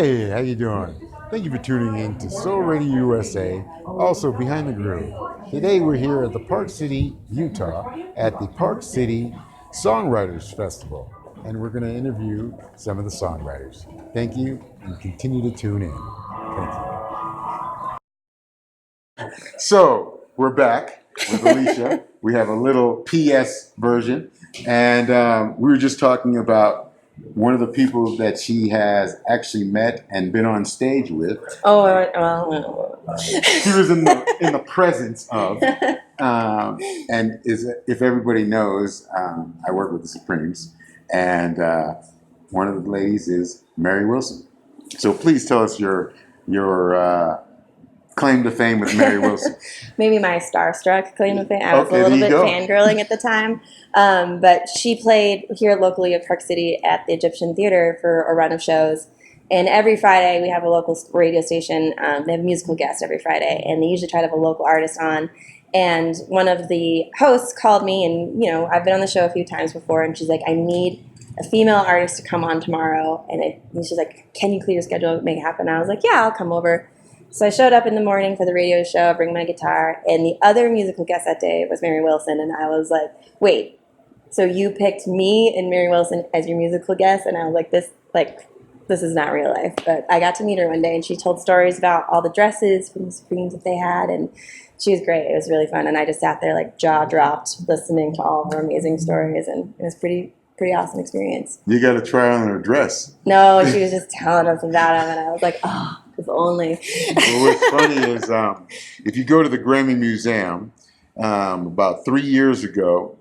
Hey, how you doing? Thank you for tuning in to Soul Radio USA, also Behind the Groove. Today we're here at the Park City, Utah, at the Park City Songwriters Festival, and we're going to interview some of the songwriters. Thank you, and continue to tune in. Thank you. So, we're back with Alicia. We have a little PS version, and we were just talking about one of the people that she has actually met and been on stage with. Oh, well. She was in the presence of, and if everybody knows, I work with the Supremes, and one of the ladies is Mary Wilson. So please tell us your claim to fame with Mary Wilson. Maybe my starstruck claim to fame. I was Okay, a little bit go. fangirling at the time. But she played here locally at Park City at the Egyptian Theater for a run of shows. And every Friday we have a local radio station. They have musical guests every Friday. And they usually try to have a local artist on. And one of the hosts called me, and I've been on the show a few times before, and she's like, I need a female artist to come on tomorrow. And she's like, can you clear your schedule, make it happen? And I was like, yeah, I'll come over. So I showed up in the morning for the radio show, bring my guitar, and the other musical guest that day was Mary Wilson, and I was like, wait, so you picked me and Mary Wilson as your musical guest? And I was like, this is not real life. But I got to meet her one day, and she told stories about all the dresses from the Supremes that they had, and she was great. It was really fun, and I just sat there like jaw dropped listening to all of her amazing stories, and it was pretty awesome experience. You got to try on her dress. No, she was just telling us about them, and I was like, oh, if only. Well, what's funny is if you go to the Grammy Museum, about 3 years ago,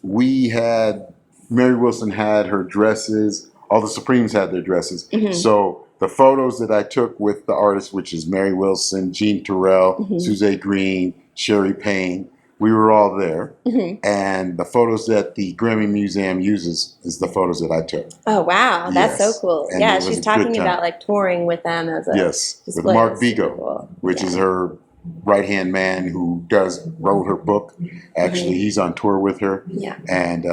Mary Wilson had her dresses, all the Supremes had their dresses. Mm-hmm. So the photos that I took with the artists, which is Mary Wilson, Jean Terrell, mm-hmm. Suze Green, Sherry Payne, we were all there. Mm-hmm. And the photos that the Grammy Museum uses is the photos that I took. Oh, wow. That's so cool. And yeah, she's talking about like touring with them as a with Mark Vigo, cool. Which is her right-hand man who wrote her book. Actually, mm-hmm. He's on tour with her. Yeah. And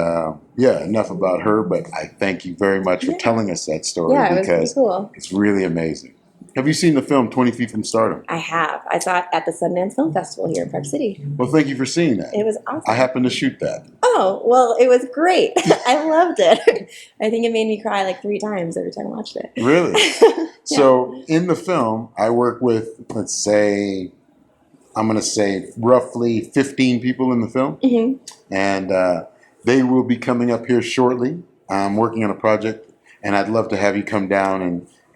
enough about her, but I thank you very much for telling us that story because cool. It's really amazing. Have you seen the film 20 Feet from Stardom? I have. I saw it at the Sundance Film Festival here in Park City. Well, thank you for seeing that. It was awesome. I happened to shoot that. Oh, well, it was great. I loved it. I think it made me cry like 3 times every time I watched it. Really? Yeah. So in the film, I work with, I'm going to say roughly 15 people in the film. Mm-hmm. And they will be coming up here shortly. I'm working on a project, and I'd love to have you come down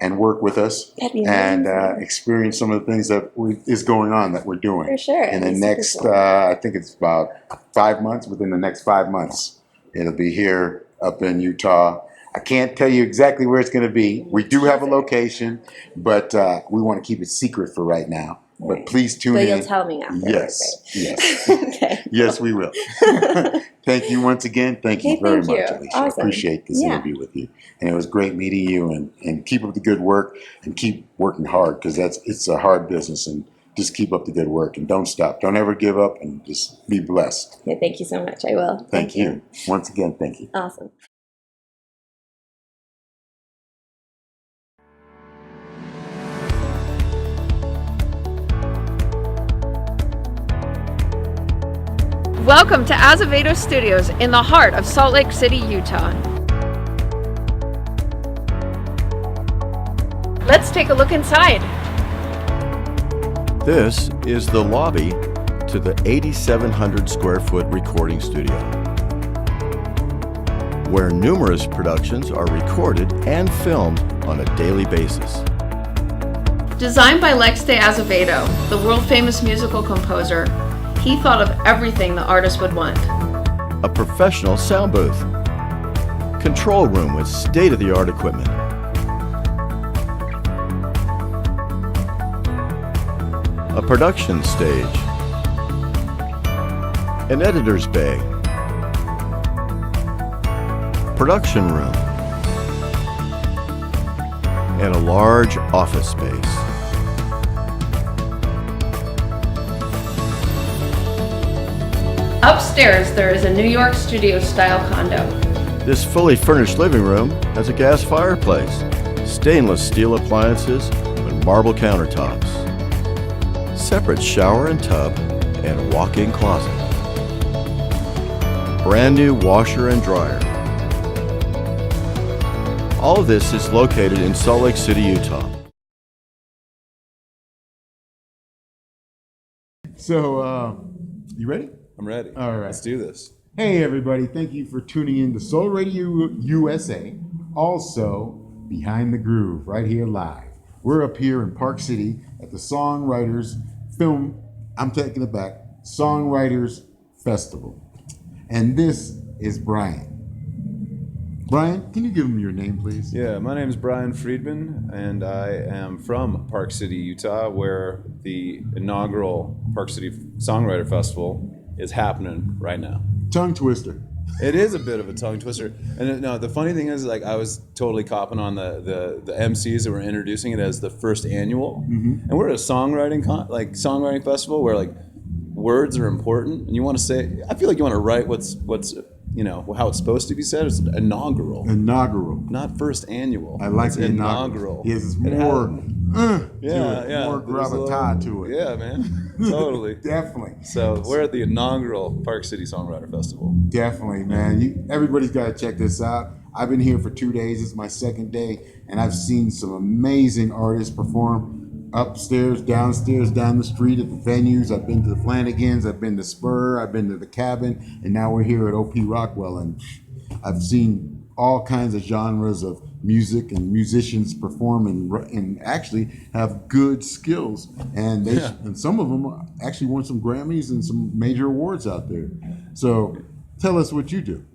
and work with us and experience some of the things that is going on that we're doing. For sure. In the next, cool. I think it's about 5 months, within the next 5 months, it'll be here up in Utah. I can't tell you exactly where it's going to be. We do have a location, but we want to keep it secret for right now. But please tune in. So you'll tell me after. Yes. Right? Yes. Okay. Yes, we will. Thank you once again. Thank you very much, Alicia. Awesome. I appreciate this interview with you. And it was great meeting you, and keep up the good work and keep working hard because it's a hard business, and just keep up the good work and don't stop. Don't ever give up, and just be blessed. Yeah, thank you so much. I will. Thank you. Once again, thank you. Awesome. Welcome to Azevedo Studios in the heart of Salt Lake City, Utah. Let's take a look inside. This is the lobby to the 8,700 square foot recording studio, where numerous productions are recorded and filmed on a daily basis. Designed by Lex de Azevedo, the world-famous musical composer, he thought of everything the artist would want. A professional sound booth, control room with state-of-the-art equipment, a production stage, an editor's bay, production room, and a large office space. Upstairs, there is a New York studio-style condo. This fully furnished living room has a gas fireplace, stainless steel appliances with marble countertops, separate shower and tub, and walk-in closet. Brand new washer and dryer. All of this is located in Salt Lake City, Utah. So, you ready? I'm ready. All right. Let's do this. Hey, everybody. Thank you for tuning in to Soul Radio USA. Also, Behind the Groove, right here live. We're up here in Park City at the Songwriters Songwriters Festival. And this is Brian. Brian, can you give him your name, please? Yeah, my name is Brian Friedman, and I am from Park City, Utah, where the inaugural Park City Songwriter Festival is happening right now. Tongue twister. It is a bit of a tongue twister. And no, the funny thing is, like, I was totally copping on the MCs that were introducing it as the first annual. Mm-hmm. And we're at a songwriting festival where, like, words are important, and you want to say, I feel like you want to write what's how it's supposed to be said. It's inaugural, not first annual. I like it's the inaugural. It's more more gravitas to it. Yeah, man, totally. Definitely. So we're at the inaugural Park City Songwriter Festival. Definitely, man. Everybody's got to check this out. I've been here for 2 days. It's my second day, and I've seen some amazing artists perform upstairs, downstairs, down the street at the venues. I've been to the Flanagan's, I've been to Spur, I've been to the Cabin, and now we're here at OP Rockwell, and I've seen all kinds of genres of music and musicians perform and actually have good skills, and and some of them actually won some Grammys and some major awards out there. So tell us what you do.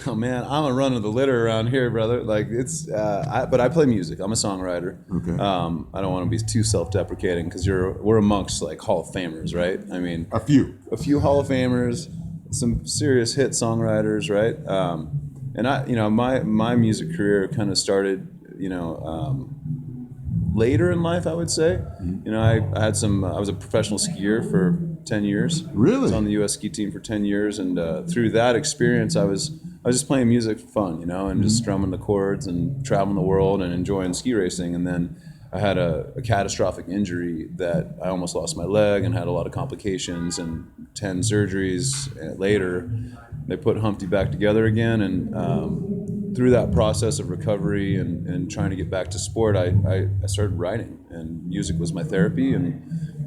Oh man, I'm a run of the litter around here, brother. Like it's, but I play music. I'm a songwriter. Okay. I don't want to be too self-deprecating because we're amongst like Hall of Famers, right? I mean, a few Hall of Famers, some serious hit songwriters, right? And my music career kind of started, later in life, I would say. Mm-hmm. I was a professional skier for 10 years. Really? I was on the U.S. ski team for 10 years, and through that experience, I was just playing music for fun, and mm-hmm. just strumming the chords and traveling the world and enjoying ski racing. And then I had a catastrophic injury that I almost lost my leg and had a lot of complications, and 10 surgeries later, they put Humpty back together again. And through that process of recovery and trying to get back to sport, I started writing, and music was my therapy, and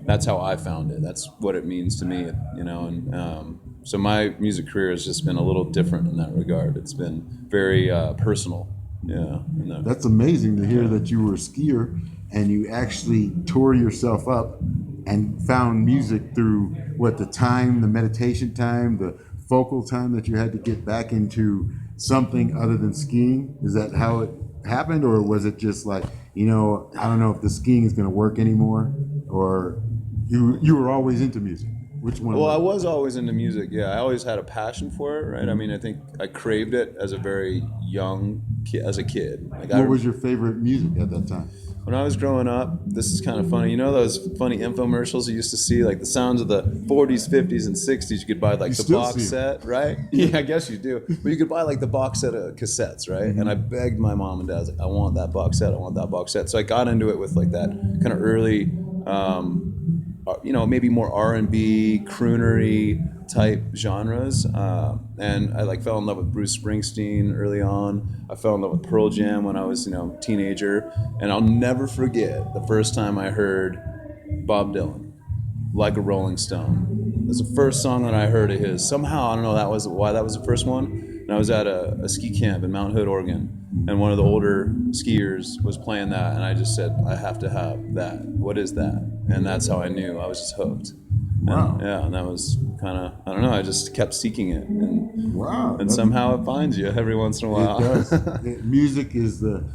that's how I found it. That's what it means to me, and so my music career has just been a little different in that regard. It's been very personal. Yeah. That's amazing to hear that you were a skier and you actually tore yourself up and found music through the meditation time, the focal time that you had to get back into something other than skiing. Is that how it happened, or was it just like, I don't know if the skiing is going to work anymore, or you were always into music? Which one? Well, I was always into music. Yeah, I always had a passion for it. Right. I mean, I think I craved it as a very young kid. As a kid. What was your favorite music at that time? When I was growing up, this is kind of funny. You know those funny infomercials you used to see, like the sounds of the 40s, 50s, and 60s. You could buy like the box set, right? Yeah, I guess you do. But you could buy like the box set of cassettes, right? Mm-hmm. And I begged my mom and dad, I was like, I want that box set. I want that box set. So I got into it with like that kind of early, maybe more R&B, croonery type genres. And I fell in love with Bruce Springsteen early on. I fell in love with Pearl Jam when I was, a teenager. And I'll never forget the first time I heard Bob Dylan, Like a Rolling Stone. It was the first song that I heard of his. Somehow, I don't know why that was the first one. And I was at a ski camp in Mount Hood, Oregon. And one of the older skiers was playing that. And I just said, I have to have that. What is that? And that's how I knew. I was just hooked. Wow. And that was kind of, I don't know, I just kept seeking it. And somehow it finds you every once in a while. It does. Music is the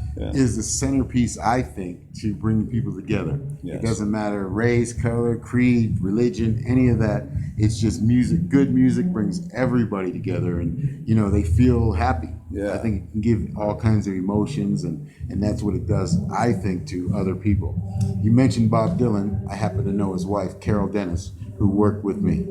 centerpiece, I think, to bring people together. Yes. It doesn't matter race, color, creed, religion, any of that. It's just music. Good music brings everybody together, and they feel happy. Yeah. I think it can give all kinds of emotions, and that's what it does, I think, to other people. You mentioned Bob Dylan. I happen to know his wife, Carol Dennis, who worked with me.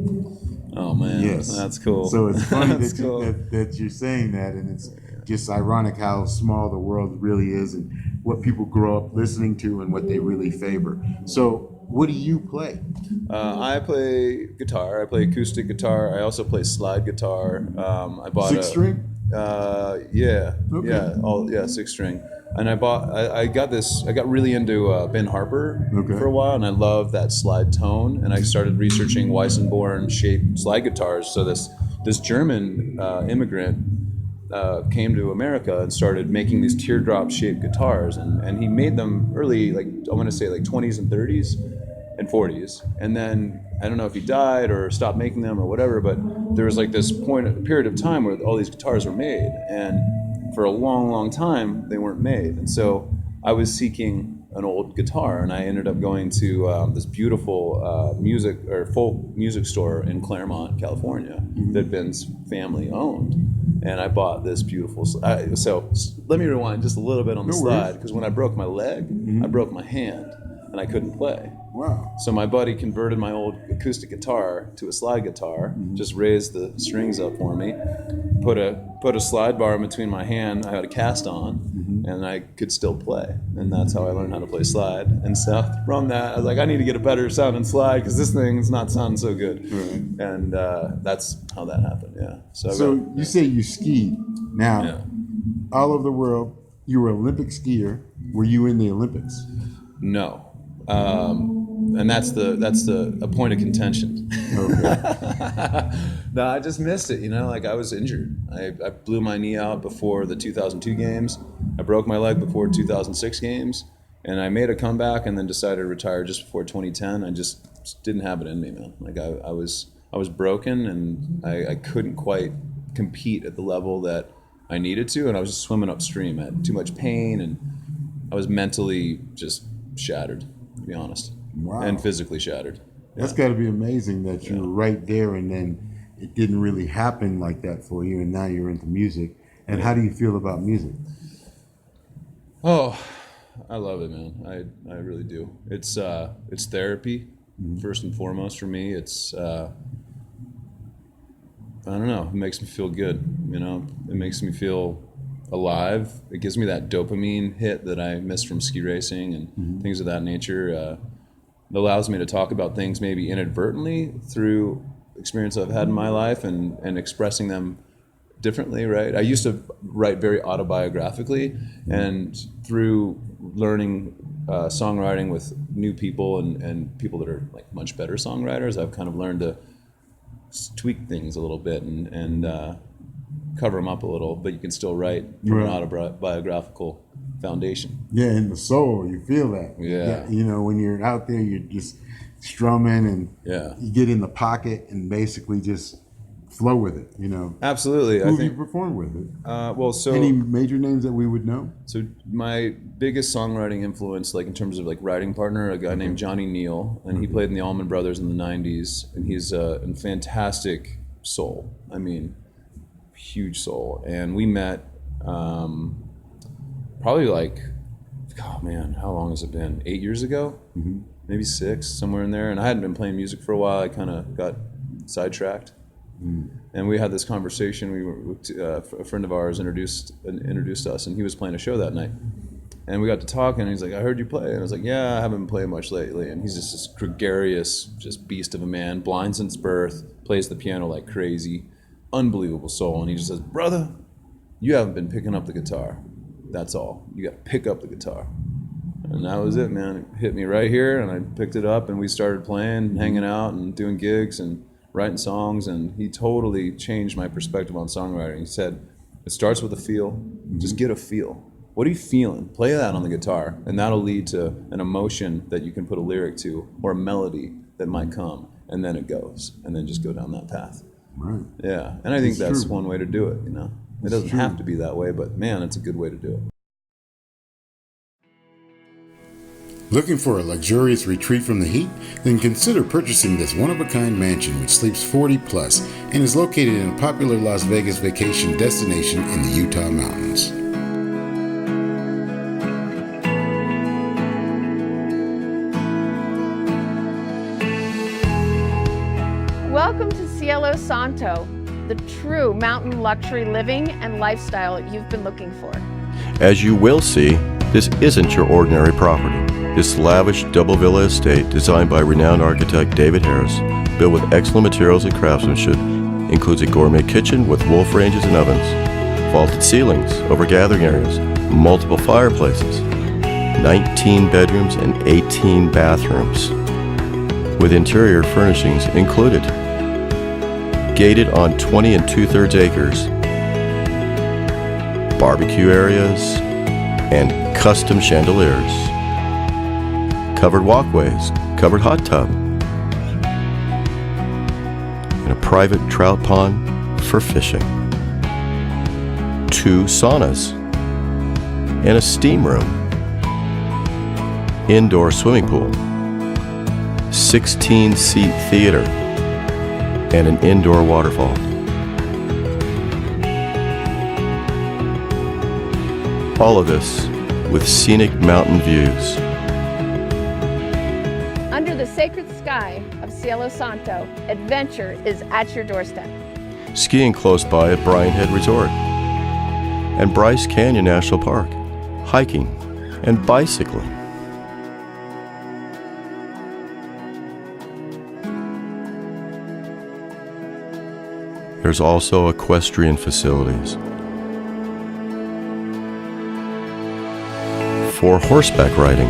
Oh man, yes, that's cool. So it's funny that you're saying that, and it's just ironic how small the world really is and what people grow up listening to and what they really favor. So what do you play? I play guitar. I play acoustic guitar. I also play slide guitar. I bought Six string? Yeah, Okay. yeah, 6-string. And I got really into Ben Harper Okay. for a while, and I loved that slide tone. And I started researching Weissenborn shaped slide guitars. So this German immigrant came to America and started making these teardrop shaped guitars, and he made them early, like I want to say like 20s and 30s and 40s, and then I don't know if he died or stopped making them or whatever, but there was like this period of time where all these guitars were made, and for a long time they weren't made. And so I was seeking an old guitar, and I ended up going to this beautiful music or folk music store in Claremont, California, that Ben's family owned. And I bought this beautiful. So let me rewind just a little bit on the slide, because when I broke my leg, I broke my hand, and I couldn't play. Wow. So my buddy converted my old acoustic guitar to a slide guitar, just raised the strings up for me, put a slide bar in between my hand. I had a cast on, and I could still play. And that's how I learned how to play slide. And so from that, I was like, I need to get a better sounding slide, because this thing's not sounding so good. Right. And that's how that happened. Yeah. So you say you skied. Now, Yeah. all over the world, you were an Olympic skier. Were you in the Olympics? No. And that's a point of contention. Okay. No, I just missed it. Like I was injured. I blew my knee out before the 2002 games. I broke my leg before 2006 games, and I made a comeback and then decided to retire just before 2010. I just didn't have it in me, man. Like I was broken, and I couldn't quite compete at the level that I needed to, and I was just swimming upstream. I had too much pain, and I was mentally just shattered, to be honest. Wow. And physically shattered. That's got to be amazing that you were right there, and then it didn't really happen like that for you, and now you're into music. And how do you feel about music? Oh, I love it, man. I really do. It's therapy, first and foremost for me. It's I don't know. It makes me feel good. It makes me feel alive. It gives me that dopamine hit that I miss from ski racing and things of that nature. It allows me to talk about things maybe inadvertently through experience I've had in my life and expressing them differently, right? I used to write very autobiographically, and through learning songwriting with new people and people that are like much better songwriters, I've kind of learned to tweak things a little bit and cover them up a little, but you can still write from an autobiographical foundation. Yeah, in the soul, you feel that. Yeah. When you're out there, you're just strumming, and Yeah. you get in the pocket and basically just flow with it. Absolutely. Who I have you think. performed with it? So Any major names that we would know? So my biggest songwriting influence, like in terms of like writing partner, a guy named Johnny Neal, and he played in the Allman Brothers in the '90s, and he's a fantastic soul. I mean, huge soul. And we met probably like, oh man, how long has it been? 8 years ago, maybe 6, somewhere in there. And I hadn't been playing music for a while. I kind of got sidetracked. And we had this conversation. A friend of ours introduced us, and he was playing a show that night. And we got to talking, and he's like, I heard you play. And I was like, yeah, I haven't been playing much lately. And he's just this gregarious, just beast of a man, blind since birth, plays the piano like crazy, unbelievable soul. And he just says, brother, you haven't been picking up the guitar. That's all. You got to pick up the guitar. And that was it, man. It hit me right here, and I picked it up, and we started playing, and hanging out, and doing gigs, and writing songs. And he totally changed my perspective on songwriting. He said, it starts with a feel. Just get a feel. What are you feeling? Play that on the guitar, and that'll lead to an emotion that you can put a lyric to, or a melody that might come, and then it goes, and then just go down that path. Right. Yeah, and I think It's that's true. one way to do it, It doesn't have to be that way, but man, it's a good way to do it. Looking for a luxurious retreat from the heat? Then consider purchasing this one-of-a-kind mansion which sleeps 40 plus and is located in a popular Las Vegas vacation destination in the Utah mountains. Welcome to Cielo Santo, the true mountain luxury living and lifestyle you've been looking for. As you will see, this isn't your ordinary property. This lavish double villa estate, designed by renowned architect David Harris, built with excellent materials and craftsmanship, includes a gourmet kitchen with wolf ranges and ovens, vaulted ceilings over gathering areas, multiple fireplaces, 19 bedrooms and 18 bathrooms, with interior furnishings included. Gated on 20 2/3 acres, barbecue areas, and custom chandeliers, covered walkways, covered hot tub, and a private trout pond for fishing, 2 saunas, and a steam room, indoor swimming pool, 16-seat theater, and an indoor waterfall. All of this with scenic mountain views. Under the sacred sky of Cielo Santo, adventure is at your doorstep. Skiing close by at Bryan Head Resort and Bryce Canyon National Park, hiking and bicycling. There's also equestrian facilities for horseback riding.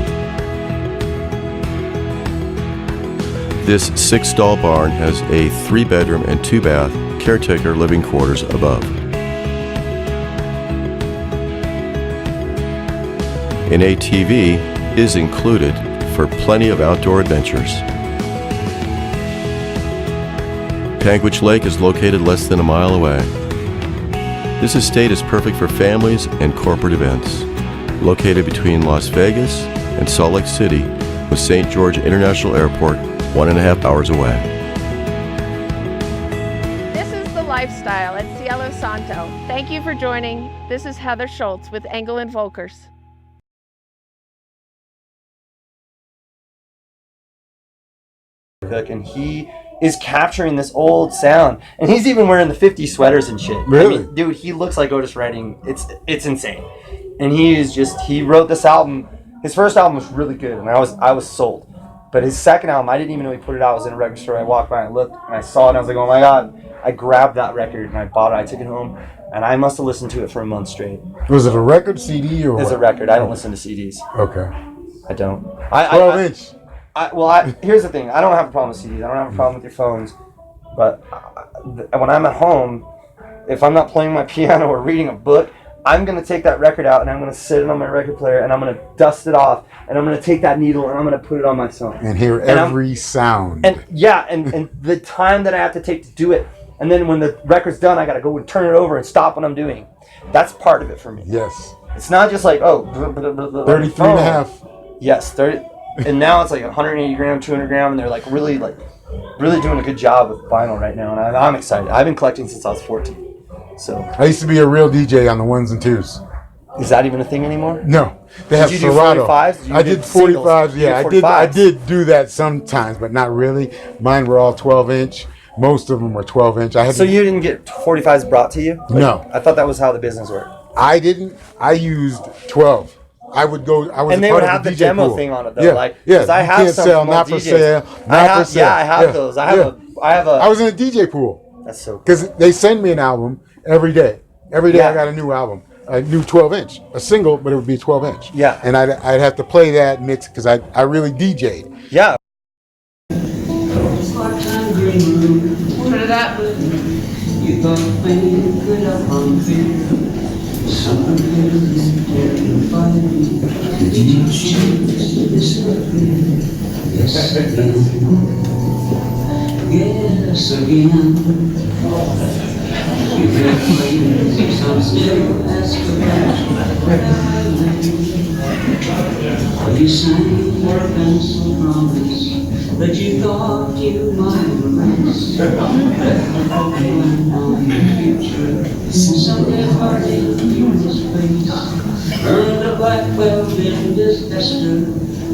This 6-stall barn has a 3-bedroom and 2-bath caretaker living quarters above. An ATV is included for plenty of outdoor adventures. Panguitch Lake is located less than a mile away. This estate is perfect for families and corporate events. Located between Las Vegas and Salt Lake City, with St. George International Airport 1.5 hours away. This is the lifestyle at Cielo Santo. Thank you for joining. This is Heather Schultz with Engel and Volkers. And he is capturing this old sound, and he's even wearing the 50s sweaters and shit. Really? I mean, dude, he looks like Otis Redding. It's insane. And he wrote this album. His first album was really good, and I was sold. But his second album, I didn't even know he put it out. I was in a record store. I walked by and I looked and I saw it and I was like, oh my god. I grabbed that record and I bought it. I took it home and I must have listened to it for a month straight. Was it a record, CD, or It's a record. I don't listen to CDs. Okay. I don't. 12-inch. Here's the thing. I don't have a problem with CDs. I don't have a problem with your phones. But when I'm at home, if I'm not playing my piano or reading a book, I'm going to take that record out and I'm going to sit it on my record player and I'm going to dust it off and I'm going to take that needle and I'm going to put it on my song. And hear every sound. And and the time that I have to take to do it. And then when the record's done, I got to go and turn it over and stop what I'm doing. That's part of it for me. Yes. It's not just like, 33 and a half. Yes, 30. And now it's like 180 gram, 200 gram, and they're really doing a good job with vinyl right now. And I'm excited. I've been collecting since I was 14. So I used to be a real DJ on the 1s and 2s. Is that even a thing anymore? No, they have Did you do Serato. 45s? I did 45s. Yeah, I did do that sometimes, but not really. Mine were all 12-inch. Most of them were 12-inch. So you didn't get 45s brought to you? No. I thought that was how the business worked. I didn't. I used 12. I would go. I was. And they would have the DJ demo pool. thing on it though. Yeah, Because I have can't some sell, from not for DJs. sale, not for sale. Yeah, I have those. I have a. I was in a DJ pool. That's so cool. Because they send me an album every day. Every day Yeah. I got a new album, a new 12-inch, a single, but it would be 12-inch. Yeah. And I'd have to play that mix because I really DJ'd. Yeah. Put it up. You thought fame could outrun fear. Something terrifying. Did you choose to disappear? Yes again. Yes again. You feel crazy, some still ask about. You sang your pencil promise that you thought you might reminisce. On your future, someday heartache you must face. Earned a black belt in disaster,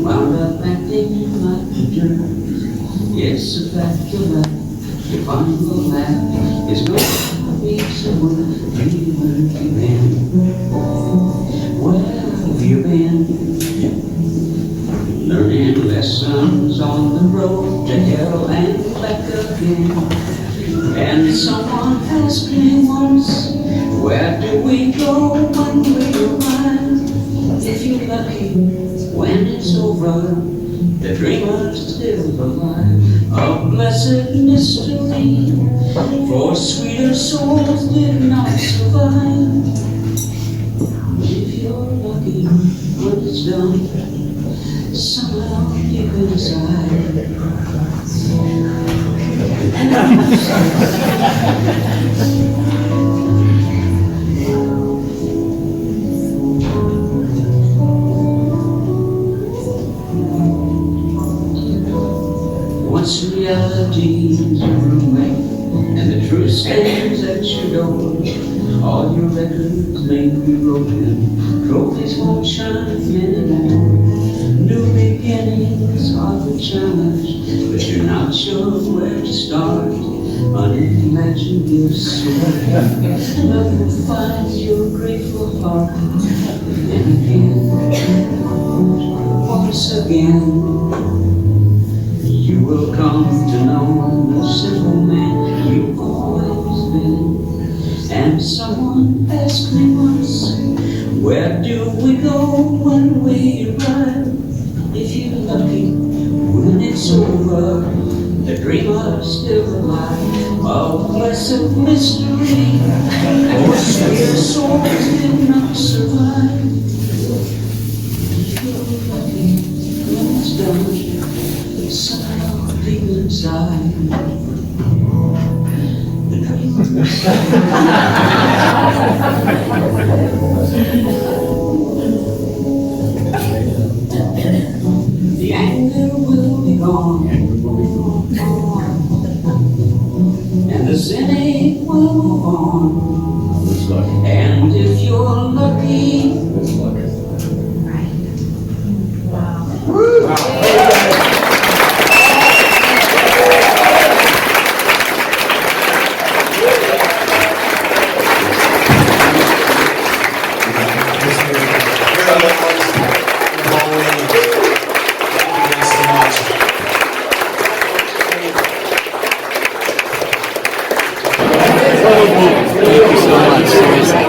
wound up acting like a jerk. Yes, a fact of life, your final laugh is gone. again. And someone asked me once, where do we go when we arrive? If you're lucky, when it's over, the dreamer's still alive. A blessed mystery, for sweeter souls did not survive. If you're lucky, when it's done, somehow deep inside. Once reality's roommate and the truth stands at your door, all your records may be broken, trophies won't shine anymore. New beginnings are the challenge, but you're not sure where to start. Unimagined gifts away, love will find your grateful heart. And again, once again, you will come to know the simple man you've always been. And someone asked me once, where do we go when we arrive? If you're lucky, when it's over, the dreamer's still alive. A blessed mystery, for sweeter souls did not survive. If you're lucky, when it's done, somehow deep inside, the dreamer's the anger will be gone, and the cynic will move on. And if you're lucky, Thank you so much, seriously.